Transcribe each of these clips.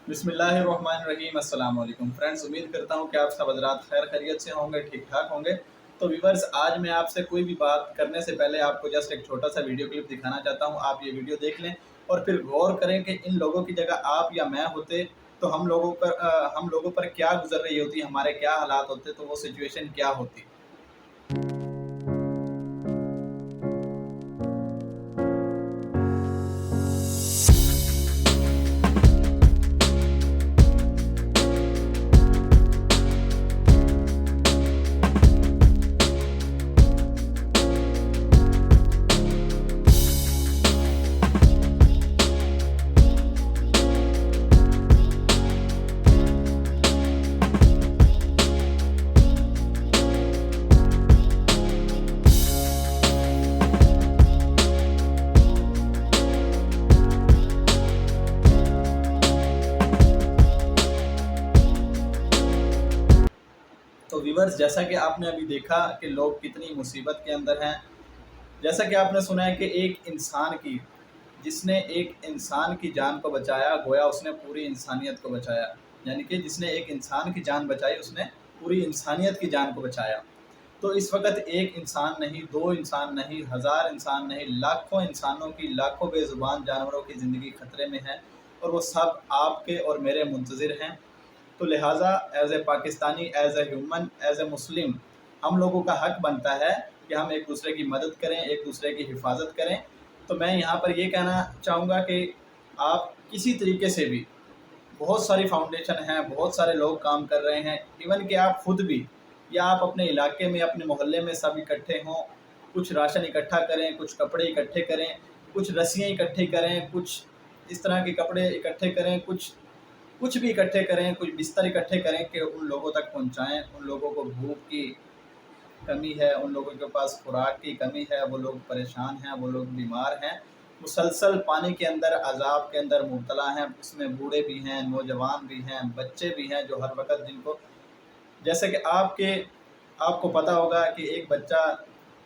बिस्मिल्लाहिर्रहमानिर्रहीम। अस्सलाम वालेकुम फ्रेंड्स, उम्मीद करता हूँ कि आप सब हज़रात खैर खैरियत से होंगे, ठीक ठाक होंगे। तो व्यूवर्स, आज मैं आपसे कोई भी बात करने से पहले आपको जस्ट एक छोटा सा वीडियो क्लिप दिखाना चाहता हूँ। आप ये वीडियो देख लें और फिर गौर करें कि इन लोगों की जगह आप या मैं होते तो हम लोगों पर क्या गुजर रही होती, हमारे क्या हालात होते, तो वो सिचुएशन क्या होती। तो व्यूवर्स, जैसा कि आपने अभी देखा कि लोग कितनी मुसीबत के अंदर हैं। जैसा कि आपने सुना है कि जिसने एक इंसान की जान को बचाया, गोया उसने पूरी इंसानियत को बचाया। यानी कि जिसने एक इंसान की जान बचाई, उसने पूरी इंसानियत की जान को बचाया। तो इस वक्त एक इंसान नहीं, दो इंसान नहीं, हज़ार इंसान नहीं, लाखों इंसानों की, लाखों बेज़ुबान जानवरों की ज़िंदगी खतरे में है और वो सब आपके और मेरे मुंतज़िर हैं। तो लिहाजा as a Pakistani, as a human, as a Muslim, हम लोगों का हक़ बनता है कि हम एक दूसरे की मदद करें, एक दूसरे की हिफाजत करें। तो मैं यहाँ पर ये कहना चाहूँगा कि आप किसी तरीके से भी, बहुत सारी फाउंडेशन हैं, बहुत सारे लोग काम कर रहे हैं, इवन कि आप ख़ुद भी या आप अपने इलाके में, अपने मोहल्ले में सब इकट्ठे हों, कुछ राशन इकट्ठा करें, कुछ कपड़े इकट्ठे करें, कुछ रस्सियाँ इकट्ठी करें, कुछ इस तरह के कपड़े इकट्ठे करें, कुछ कुछ भी इकट्ठे करें, कुछ बिस्तर इकट्ठे करें कि उन लोगों तक पहुंचाएं। उन लोगों को भूख की कमी है, उन लोगों के पास खुराक की कमी है, वो लोग परेशान हैं, वो लोग बीमार हैं, मुसलसल पानी के अंदर, अजाब के अंदर मुब्तला हैं। इसमें बूढ़े भी हैं, नौजवान भी हैं, बच्चे भी हैं, जो हर वक्त जिनको, जैसे कि आपको पता होगा कि एक बच्चा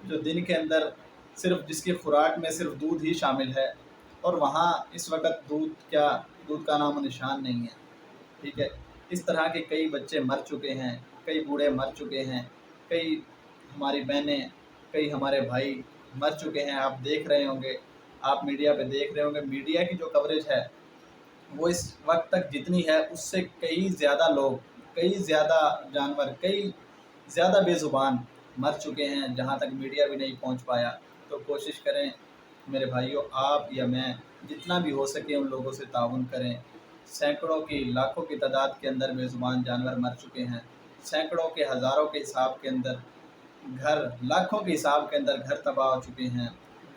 जो दिन के अंदर सिर्फ, जिसकी खुराक में सिर्फ दूध ही शामिल है, और वहाँ इस वक्त दूध का नामो निशान नहीं है। ठीक है, इस तरह के कई बच्चे मर चुके हैं, कई बूढ़े मर चुके हैं, कई हमारी बहनें, कई हमारे भाई मर चुके हैं। आप देख रहे होंगे, आप मीडिया पे देख रहे होंगे, मीडिया की जो कवरेज है वो इस वक्त तक जितनी है उससे कई ज़्यादा लोग, कई ज़्यादा जानवर, कई ज़्यादा बेज़ुबान मर चुके हैं, जहाँ तक मीडिया भी नहीं पहुँच पाया। तो कोशिश करें मेरे भाइयों, आप या मैं, जितना भी हो सके उन लोगों से ताउन करें। सैकड़ों की, लाखों की तादाद के अंदर बेज़ुबान जानवर मर चुके हैं, सैकड़ों के, हज़ारों के हिसाब के अंदर घर, लाखों के हिसाब के अंदर घर तबाह हो चुके हैं,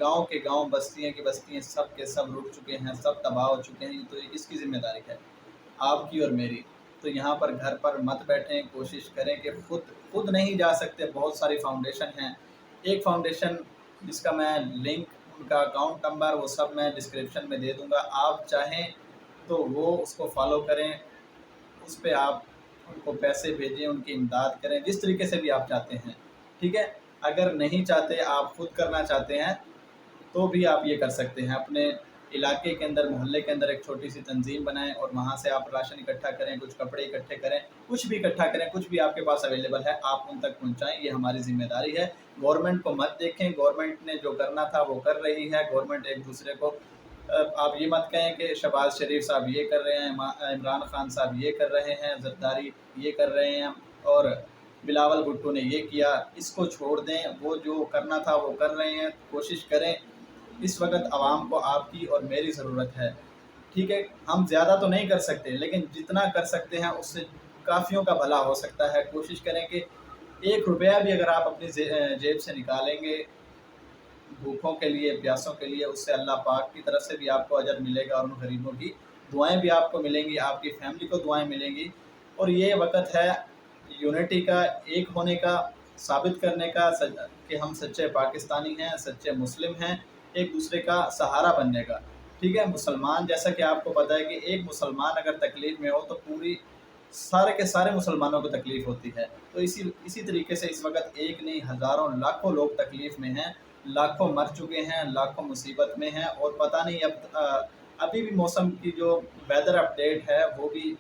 गांव के गांव, बस्तियां की बस्तियां, सब के सब रुक चुके हैं, सब तबाह हो चुके हैं। तो ये किसकी ज़िम्मेदारी है? आपकी और मेरी। तो यहाँ पर घर पर मत बैठें, कोशिश करें कि खुद नहीं जा सकते, बहुत सारी फाउंडेशन हैं। एक फाउंडेशन जिसका मैं लिंक, उनका अकाउंट नंबर, वो सब मैं डिस्क्रिप्शन में दे दूँगा। आप चाहें तो वो उसको फॉलो करें, उस पे आप उनको पैसे भेजें, उनकी इमदाद करें, जिस तरीके से भी आप चाहते हैं। ठीक है, अगर नहीं चाहते, आप खुद करना चाहते हैं, तो भी आप ये कर सकते हैं। अपने इलाके के अंदर, मोहल्ले के अंदर एक छोटी सी तंजीम बनाएं और वहाँ से आप राशन इकट्ठा करें, कुछ कपड़े इकट्ठे करें, कुछ भी इकट्ठा करें, कुछ भी आपके पास अवेलेबल है आप उन तक पहुँचाएँ। ये हमारी ज़िम्मेदारी है। गवर्नमेंट को मत देखें, गवर्नमेंट ने जो करना था वो कर रही है। गवर्नमेंट एक दूसरे को, आप ये मत कहें कि शहबाज शरीफ साहब ये कर रहे हैं, इमरान खान साहब ये कर रहे हैं, जरदारी ये कर रहे हैं और बिलावल भुट्टो ने ये किया। इसको छोड़ दें, वो जो करना था वो कर रहे हैं। कोशिश करें, इस वक्त आवाम को आपकी और मेरी ज़रूरत है। ठीक है, हम ज़्यादा तो नहीं कर सकते, लेकिन जितना कर सकते हैं उससे काफ़ियों का भला हो सकता है। कोशिश करें कि 1 रुपया भी अगर आप अपनी जेब से निकालेंगे भूखों के लिए, प्यासों के लिए, उससे अल्लाह पाक की तरफ से भी आपको अजर मिलेगा और उन गरीबों की दुआएं भी आपको मिलेंगी, आपकी फैमिली को दुआएं मिलेंगी। और ये वक्त है यूनिटी का, एक होने का, साबित करने का कि हम सच्चे पाकिस्तानी हैं, सच्चे मुस्लिम हैं, एक दूसरे का सहारा बनने का। ठीक है, मुसलमान, जैसा कि आपको पता है कि एक मुसलमान अगर तकलीफ़ में हो तो पूरी, सारे के सारे मुसलमानों को तकलीफ़ होती है। तो इसी तरीके से इस वक्त एक नहीं, हज़ारों, लाखों लोग तकलीफ़ में हैं, लाखों मर चुके हैं, लाखों मुसीबत में हैं और पता नहीं अब ابھی بھی موسم کی جو ویدر اپڈیٹ ہے وہ بھی،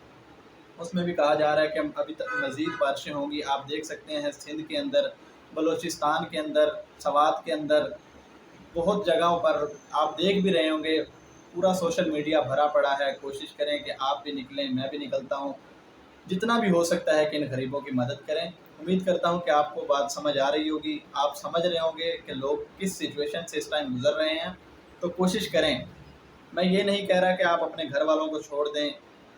اس میں بھی کہا جا رہا ہے کہ ابھی تک مزید بارشیں ہوں گی۔ آپ دیکھ سکتے ہیں سندھ کے اندر، بلوچستان کے اندر، سوات کے اندر، بہت جگہوں پر آپ دیکھ بھی رہے ہوں گے، پورا سوشل میڈیا بھرا پڑا ہے۔ کوشش کریں کہ آپ بھی نکلیں، میں بھی نکلتا ہوں، جتنا بھی ہو سکتا ہے کہ ان غریبوں کی مدد کریں۔ امید کرتا ہوں کہ آپ کو بات سمجھ آ رہی ہوگی، آپ سمجھ رہے ہوں گے کہ لوگ کس سچویشن سے اس ٹائم گزر رہے ہیں۔ تو کوشش کریں، میں یہ نہیں کہہ رہا کہ آپ اپنے گھر والوں کو چھوڑ دیں،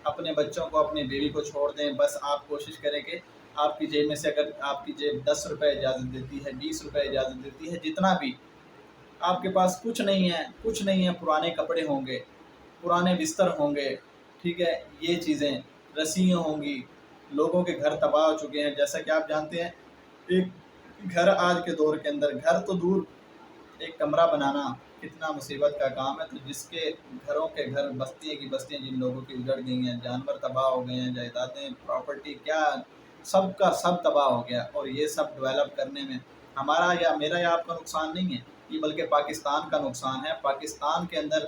اپنے بچوں کو، اپنی بیوی کو چھوڑ دیں، بس آپ کوشش کریں کہ آپ کی جیب میں سے اگر آپ کی جیب 10 روپے اجازت دیتی ہے، 20 روپے اجازت دیتی ہے، جتنا بھی آپ کے پاس کچھ نہیں ہے، پرانے کپڑے ہوں گے، پرانے بستر ہوں گے، ٹھیک ہے، یہ چیزیں، رسیاں ہوں گی۔ لوگوں کے گھر تباہ ہو چکے ہیں، جیسا کہ آپ جانتے ہیں ایک گھر آج کے دور کے اندر، گھر تو دور، ایک کمرہ بنانا کتنا مصیبت کا کام ہے۔ تو جس کے گھروں کے گھر، بستیاں کی بستیاں جن لوگوں کی اجڑ گئی ہیں، جانور تباہ ہو گئے ہیں، جائیدادیں، پراپرٹی، کیا سب کا سب تباہ ہو گیا۔ اور یہ سب ڈیولپ کرنے میں ہمارا یا میرا یا آپ کا نقصان نہیں ہے، یہ بلکہ پاکستان کا نقصان ہے۔ پاکستان کے اندر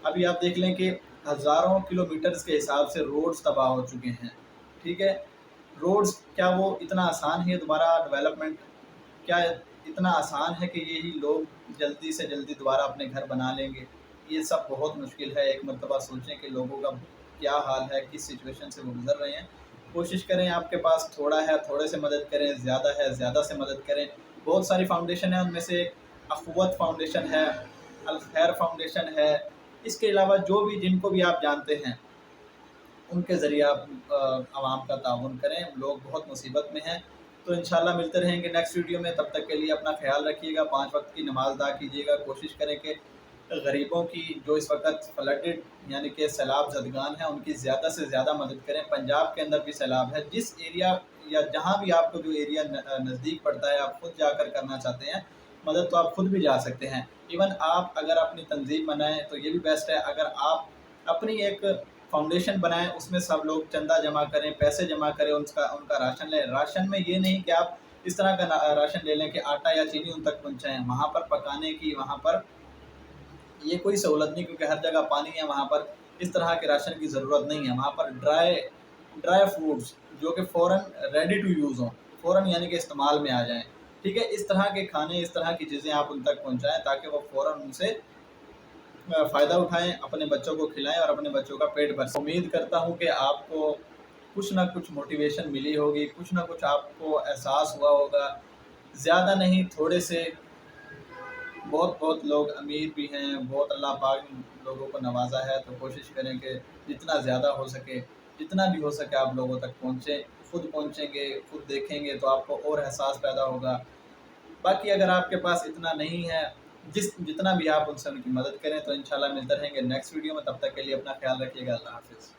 ابھی آپ دیکھ لیں کہ ہزاروں کلومیٹرز کے حساب سے روڈز تباہ ہو چکے ہیں، ٹھیک ہے۔ روڈز کیا وہ اتنا آسان ہے دوبارہ ڈیولپمنٹ؟ کیا اتنا آسان ہے کہ یہی لوگ جلدی سے جلدی دوبارہ اپنے گھر بنا لیں گے؟ یہ سب بہت مشکل ہے۔ ایک مرتبہ سوچیں کہ لوگوں کا کیا حال ہے، کس سچویشن سے وہ گزر رہے ہیں۔ کوشش کریں، آپ کے پاس تھوڑا ہے تھوڑے سے مدد کریں، زیادہ ہے زیادہ سے مدد کریں۔ بہت ساری فاؤنڈیشن ہیں، ان میں سے اخوت فاؤنڈیشن ہے، الخیر فاؤنڈیشن ہے، اس کے علاوہ جو بھی جن کو بھی آپ جانتے ہیں ان کے ذریعے آپ عوام کا تعاون کریں۔ لوگ بہت مصیبت میں ہیں۔ تو انشاءاللہ ملتے رہیں گے نیکسٹ ویڈیو میں، تب تک کے لیے اپنا خیال رکھیے گا، 5 وقت کی نماز ادا کیجیے گا۔ کوشش کریں کہ غریبوں کی جو اس وقت فلڈڈ یعنی کہ سیلاب زدگان ہیں ان کی زیادہ سے زیادہ مدد کریں۔ پنجاب کے اندر بھی سیلاب ہے، جس ایریا یا جہاں بھی آپ کو جو ایریا نزدیک پڑتا ہے، آپ خود جا کر کرنا چاہتے ہیں مدد، تو آپ خود بھی جا سکتے ہیں۔ ایون آپ اگر اپنی تنظیم بنائیں تو یہ بھی بیسٹ ہے، اگر آپ اپنی ایک فاؤنڈیشن بنائیں، اس میں سب لوگ چندہ جمع کریں، پیسے جمع کریں، ان کا راشن لیں۔ راشن میں یہ نہیں کہ آپ اس طرح کا راشن لے لیں کہ آٹا یا چینی ان تک پہنچائیں، وہاں پر پکانے کی، وہاں پر یہ کوئی سہولت نہیں، کیونکہ ہر جگہ پانی ہے، وہاں پر اس طرح کے راشن کی ضرورت نہیں ہے۔ وہاں پر ڈرائی فوڈز جو کہ فوراً ریڈی ٹو یوز ہوں، فوراً یعنی کہ استعمال میں آ جائیں، ٹھیک ہے۔ اس طرح کے کھانے، اس طرح کی چیزیں آپ ان تک پہنچائیں تاکہ وہ فوراً ان سے فائدہ اٹھائیں، اپنے بچوں کو کھلائیں اور اپنے بچوں کا پیٹ بھر سکیں۔ امید کرتا ہوں کہ آپ کو کچھ نہ کچھ موٹیویشن ملی ہوگی، کچھ نہ کچھ آپ کو احساس ہوا ہوگا، زیادہ نہیں تھوڑے سے۔ بہت بہت لوگ امیر بھی ہیں، بہت اللہ پاک لوگوں کو نوازا ہے، تو کوشش کریں کہ جتنا زیادہ ہو سکے، جتنا بھی ہو سکے آپ لوگوں تک پہنچیں، خود پہنچیں گے، خود دیکھیں گے تو آپ کو اور احساس پیدا ہوگا۔ باقی اگر آپ کے پاس اتنا نہیں ہے، جتنا بھی آپ ان سے ان کی مدد کریں، تو انشاءاللہ ملتے رہیں گے نیکسٹ ویڈیو میں، تب تک کے لیے اپنا خیال رکھیے گا۔ اللہ حافظ۔